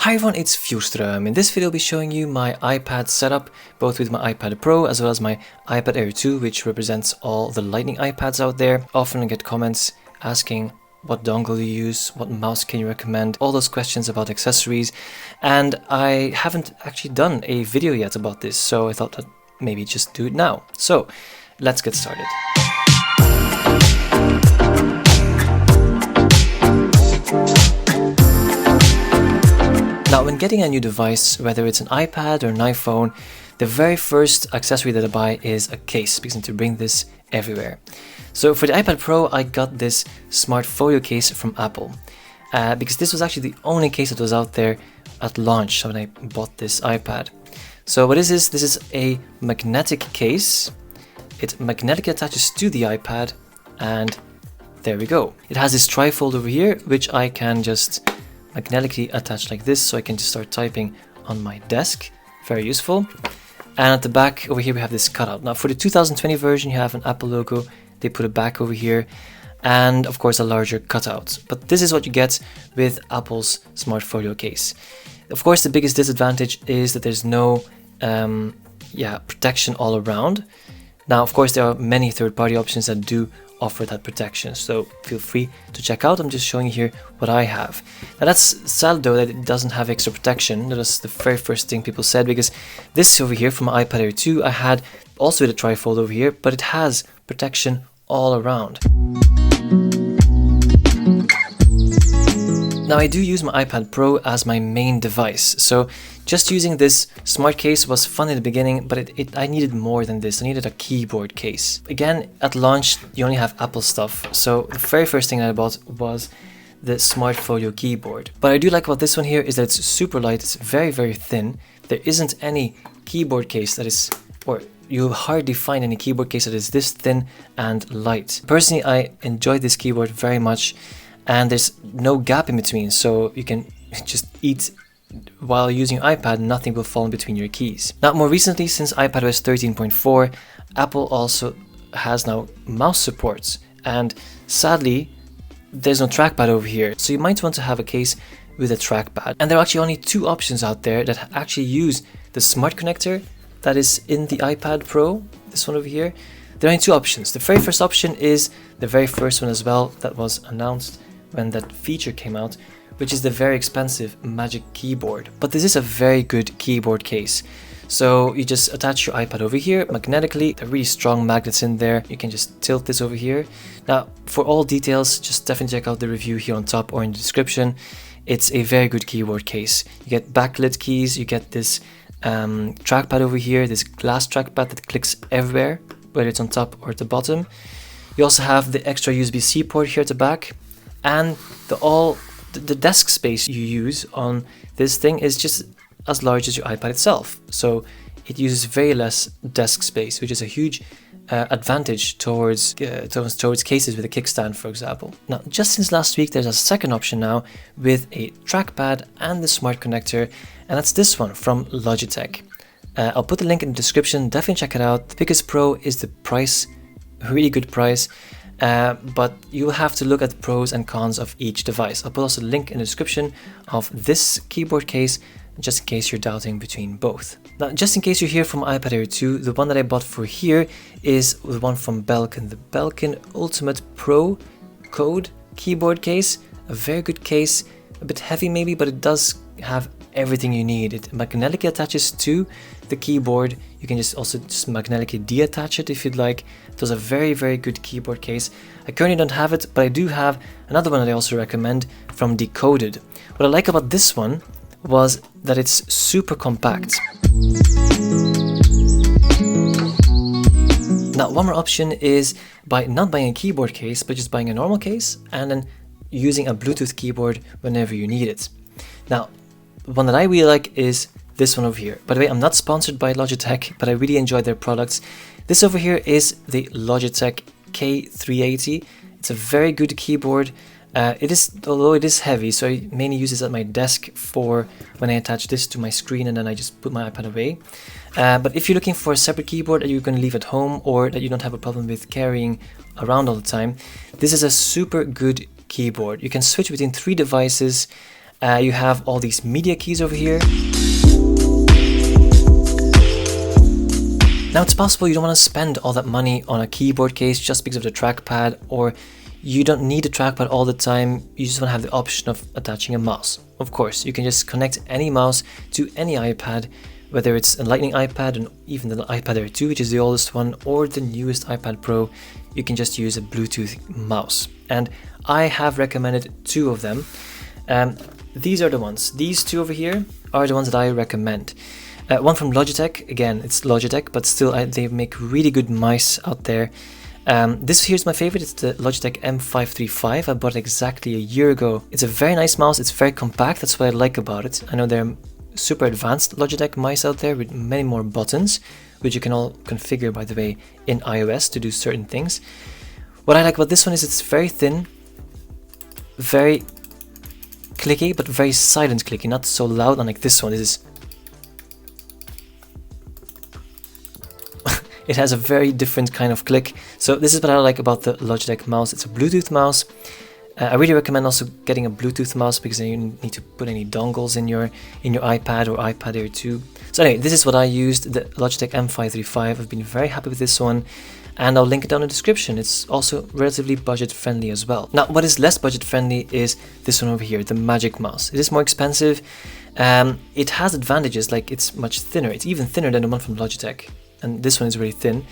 Hi everyone, it's Fjordström. In this video I'll be showing you my iPad setup, both with my iPad Pro as well as my iPad Air 2, which represents all the Lightning iPads out there. Often I get comments asking what dongle you use, what mouse can you recommend, all those questions about accessories, and I haven't actually done a video yet about this, so I thought that maybe just do it now. So let's get started. Now, when getting a new device, whether it's an iPad or an iPhone, the very first accessory that I buy is a case, because I need to bring this everywhere. So for the iPad Pro, I got this Smart Folio case from Apple, because this was actually the only case that was out there at launch when I bought this iPad. So what is this? This is a magnetic case. It magnetically attaches to the iPad, and there we go. It has this trifold over here, which I can just magnetically attached like this, so I can just start typing on my desk. Very useful. And at the back over here we have this cutout. Now for the 2020 version you have an Apple logo, they put it back over here, and of course a larger cutout. But this is what you get with Apple's Smart Folio case. Of course the biggest disadvantage is that there's no protection all around. Now of course there are many third-party options that do offer that protection, so feel free to check out. I'm just showing you here what I have. Now that's sad though that it doesn't have extra protection. That was the very first thing people said, because this over here from my iPad Air 2 I had also with a trifold over here, but it has protection all around. Now I do use my iPad Pro as my main device, so just using this smart case was fun in the beginning, but I needed more than this. I needed a keyboard case. Again, at launch you only have Apple stuff, so the very first thing I bought was the Smart Folio keyboard. But I do like about this one here is that it's super light, it's very very thin. There isn't any keyboard case that is, or you'll hardly find any keyboard case that is this thin and light. Personally, I enjoyed this keyboard very much, and there's no gap in between, so you can just eat while using your iPad, nothing will fall in between your keys. Now more recently, since iPadOS 13.4, Apple also has now mouse supports, and sadly there's no trackpad over here, so you might want to have a case with a trackpad. And there are actually only two options out there that actually use the smart connector that is in the iPad Pro, this one over here. There are only two options. The very first option is the very first one as well that was announced when that feature came out, which is the very expensive Magic Keyboard. But this is a very good keyboard case. So you just attach your iPad over here magnetically. There are really strong magnets in there. You can just tilt this over here. Now for all details, just definitely check out the review here on top or in the description. It's a very good keyboard case. You get backlit keys, you get this trackpad over here, this glass trackpad that clicks everywhere, whether it's on top or at the bottom. You also have the extra USB-C port here at the back, and the desk space you use on this thing is just as large as your iPad itself, so it uses very less desk space, which is a huge advantage towards cases with a kickstand, for example. Now just since last week there's a second option now with a trackpad and the smart connector, and that's this one from Logitech. I'll put the link in the description, definitely check it out. The biggest pro is the price, a really good price. But you'll have to look at the pros and cons of each device. I'll put also a link in the description of this keyboard case, just in case you're doubting between both. Now, just in case you're here from iPad Air 2, the one that I bought for here is the one from Belkin, the Belkin Ultimate Pro QODE keyboard case. A very good case, a bit heavy maybe, but it does have everything you need. It magnetically attaches to the keyboard. You can also magnetically deattach it if you'd like. It was a very very good keyboard case. I currently don't have it, but I do have another one that I also recommend from Decoded. What I like about this one was that it's super compact. Now one more option is by not buying a keyboard case, but just buying a normal case and then using a Bluetooth keyboard whenever you need it. Now the one that I really like is this one over here. By the way, I'm not sponsored by Logitech, but I really enjoy their products. This over here is the Logitech K380. It's a very good keyboard. Although it is heavy, so I mainly use this at my desk for when I attach this to my screen and then I just put my iPad away. But if you're looking for a separate keyboard that you're going to leave at home or that you don't have a problem with carrying around all the time, this is a super good keyboard. You can switch between 3 devices You have all these media keys over here. Now it's possible you don't want to spend all that money on a keyboard case just because of the trackpad, or you don't need a trackpad all the time, you just want to have the option of attaching a mouse. Of course, you can just connect any mouse to any iPad, whether it's a Lightning iPad and even the iPad Air 2, which is the oldest one, or the newest iPad Pro, you can just use a Bluetooth mouse. And I have recommended 2 of them. These are the ones. These 2 over here are the ones that I recommend. One from Logitech, again, it's Logitech, but still they make really good mice out there. This here's my favorite, it's the Logitech M535. I bought it exactly a year ago. It's a very nice mouse, it's very compact, that's what I like about it. I know there are super advanced Logitech mice out there with many more buttons, which you can all configure, by the way, in iOS to do certain things. What I like about this one is it's very thin, very clicky, but very silent clicky, not so loud unlike this one. This is it has a very different kind of click. So this is what I like about the Logitech mouse. It's a Bluetooth mouse. I really recommend also getting a Bluetooth mouse because then you need to put any dongles in your iPad or iPad Air 2. So anyway, this is what I used, the Logitech M535. I've been very happy with this one, and I'll link it down in the description. It's also relatively budget friendly as well. Now, what is less budget friendly is this one over here, the Magic Mouse. It is more expensive. It has advantages, like it's much thinner. It's even thinner than the one from Logitech. And this one is really thin,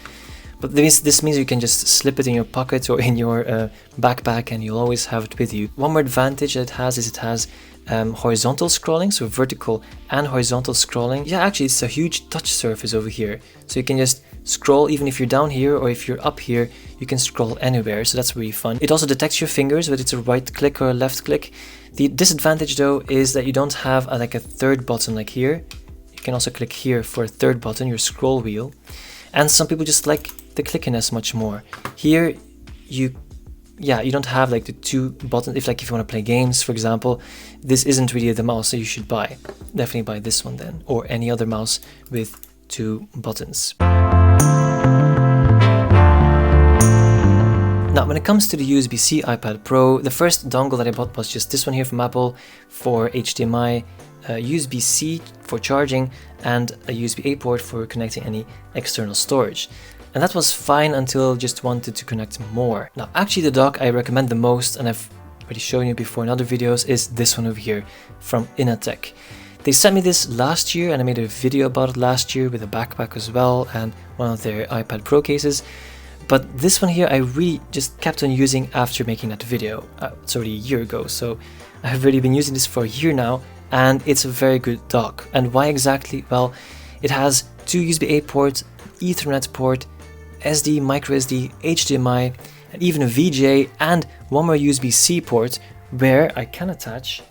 but this means you can just slip it in your pocket or in your backpack and you'll always have it with you. One more advantage that it has horizontal scrolling, so vertical and horizontal scrolling. Yeah, actually it's a huge touch surface over here, so you can just scroll even if you're down here or if you're up here, you can scroll anywhere, so that's really fun. It also detects your fingers, whether it's a right click or a left click. The disadvantage though is that you don't have like a third button like here. You can also click here for a third button, your scroll wheel, and some people just like the clickiness much more. Here you don't have like the 2 buttons. If you want to play games, for example, this isn't really the mouse that you should buy. Definitely buy this one then, or any other mouse with 2 buttons. Now, when it comes to the USB-C iPad Pro, the first dongle that I bought was just this one here from Apple for HDMI, USB-C for charging, and a USB-A port for connecting any external storage. And that was fine until I just wanted to connect more. Now, actually the dock I recommend the most, and I've already shown you before in other videos, is this one over here from Inateck. They sent me this last year and I made a video about it last year with a backpack as well and one of their iPad Pro cases. But this one here I really just kept on using after making that video. It's already a year ago, so I've already been using this for a year now, and it's a very good dock. And why exactly? Well, it has 2 USB-A ports, Ethernet port, SD, microSD, HDMI, and even a VGA, and one more USB-C port where I can attach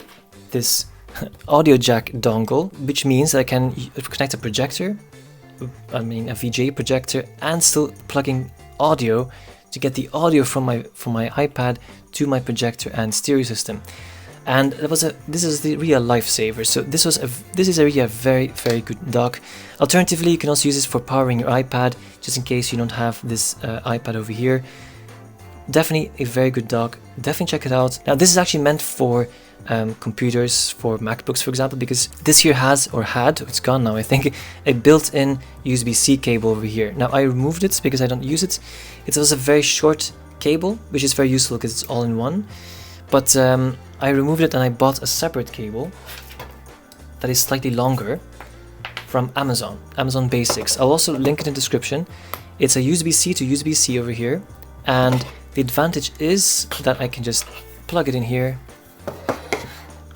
this audio jack dongle, which means that I can connect a projector, a VGA projector, and still plugging audio to get the audio from my iPad to my projector and stereo system. And this is the real lifesaver. So this is a really very, very good dock. Alternatively, you can also use this for powering your iPad, just in case you don't have this iPad over here. Definitely a very good dock. Definitely check it out. Now, this is actually meant for computers, for MacBooks, for example, because this here has, or had, it's gone now I think, a built-in USB-C cable over here. Now, I removed it because I don't use it. It was a very short cable, which is very useful because it's all in one. But I removed it and I bought a separate cable that is slightly longer from Amazon Basics. I'll also link it in the description. It's a USB-C to USB-C over here, and the advantage is that I can just plug it in here,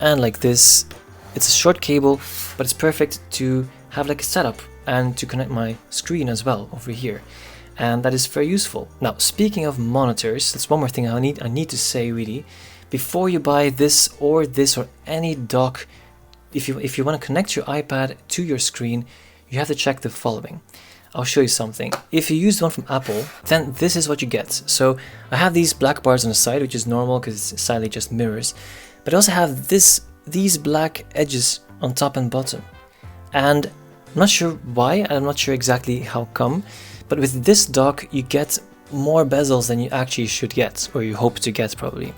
and like this. It's a short cable, but it's perfect to have like a setup and to connect my screen as well over here, and that is very useful. Now, speaking of monitors, that's one more thing I need to say really. Before you buy this or any dock, if you want to connect your iPad to your screen, you have to check the following. I'll show you something. If you use one from Apple, then this is what you get. So I have these black bars on the side, which is normal because it's sadly just mirrors. But I also have these black edges on top and bottom. And I'm not sure why, I'm not sure exactly how come, but with this dock you get more bezels than you actually should get, or you hope to get probably.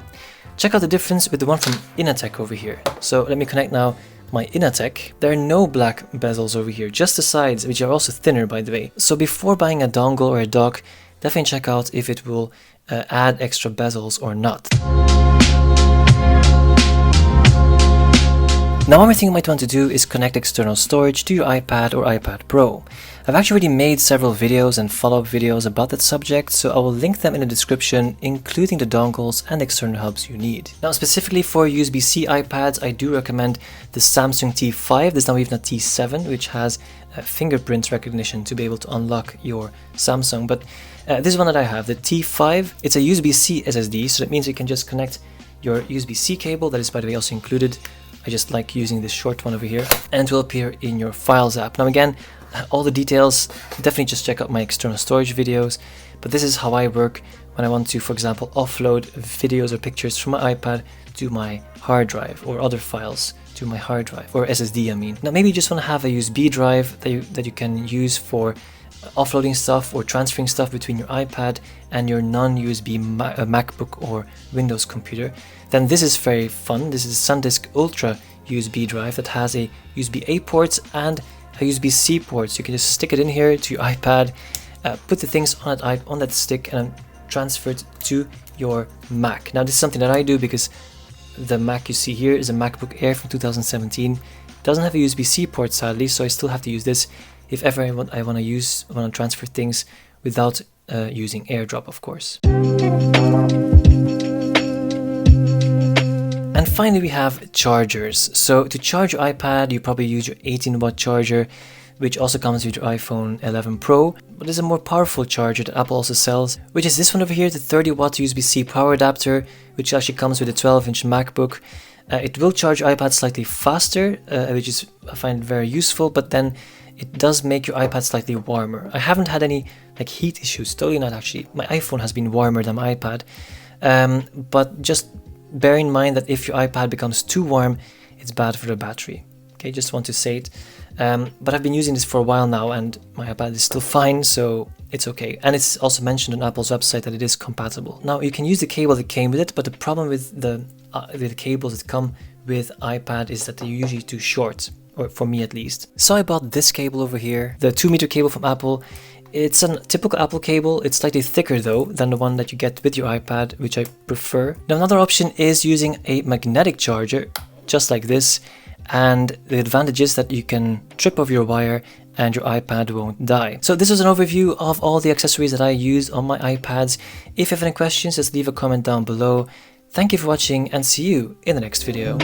Check out the difference with the one from Inateck over here. So let me connect now my Inateck. There are no black bezels over here, just the sides, which are also thinner by the way. So before buying a dongle or a dock, definitely check out if it will add extra bezels or not. Now one more thing you might want to do is connect external storage to your iPad or iPad Pro. I've actually already made several videos and follow-up videos about that subject, so I will link them in the description, including the dongles and external hubs you need. Now specifically for USB-C iPads, I do recommend the Samsung T5, there's now even a T7, which has fingerprint recognition to be able to unlock your Samsung, but this is one that I have, the T5. It's a USB-C SSD, so that means you can just connect your USB-C cable, that is by the way also included. I just like using this short one over here, and it will appear in your Files app. Now again, all the details, definitely just check out my external storage videos, but this is how I work when I want to, for example, offload videos or pictures from my iPad to my hard drive, or other files to my hard drive, or SSD I mean. Now maybe you just want to have a USB drive that you can use for offloading stuff or transferring stuff between your iPad and your non-USB MacBook or Windows computer, then this is very fun. This is a SanDisk Ultra USB drive that has a USB-A port and a USB-C port, so you can just stick it in here to your iPad, put the things on that stick and transfer it to your Mac. Now this is something that I do because the Mac you see here is a MacBook Air from 2017. It doesn't have a USB-C port sadly, so I still have to use this if ever I want to transfer things without using AirDrop, of course. And finally we have chargers. So to charge your iPad, you probably use your 18-watt charger, which also comes with your iPhone 11 Pro. But there's a more powerful charger that Apple also sells, which is this one over here, the 30-watt USB-C power adapter, which actually comes with a 12-inch MacBook. It will charge your iPad slightly faster, which is, I find very useful, but then it does make your iPad slightly warmer. I haven't had any like heat issues, totally not actually. My iPhone has been warmer than my iPad, but just bear in mind that if your iPad becomes too warm, it's bad for the battery. Okay, just want to say it. But I've been using this for a while now and my iPad is still fine, so it's okay. And it's also mentioned on Apple's website that it is compatible. Now you can use the cable that came with it, but the problem with the cables that come with iPad is that they're usually too short, or for me at least. So I bought this cable over here, the 2-meter cable from Apple. It's a typical Apple cable. It's slightly thicker though than the one that you get with your iPad, which I prefer. Now another option is using a magnetic charger, just like this. And the advantage is that you can trip over your wire and your iPad won't die. So this was an overview of all the accessories that I use on my iPads. If you have any questions, just leave a comment down below. Thank you for watching and see you in the next video.